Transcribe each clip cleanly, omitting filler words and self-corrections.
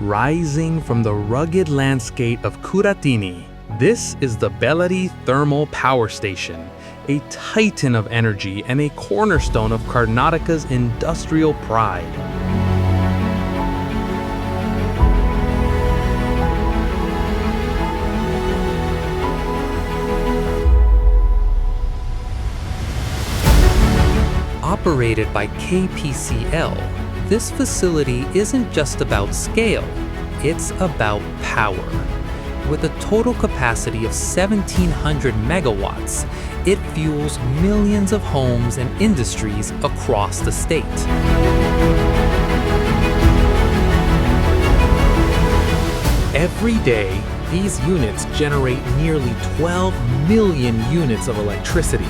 Rising from the rugged landscape of Kuratini, this is the Bellary Thermal Power Station, a titan of energy and a cornerstone of Karnataka's industrial pride. Operated by KPCL, this facility isn't just about scale, it's about power. With a total capacity of 1,700 megawatts, it fuels millions of homes and industries across the state. Every day, these units generate nearly 12 million units of electricity.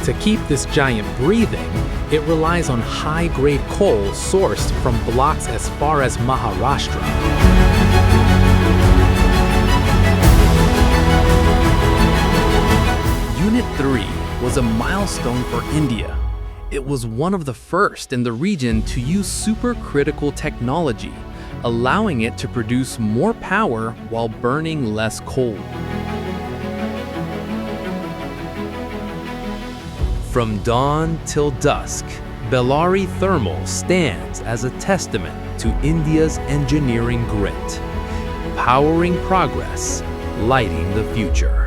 To keep this giant breathing, it relies on high-grade coal sourced from blocks as far as Maharashtra. Unit 3 was a milestone for India. It was one of the first in the region to use supercritical technology, allowing it to produce more power while burning less coal. From dawn till dusk, Bellary Thermal stands as a testament to India's engineering grit, powering progress, lighting the future.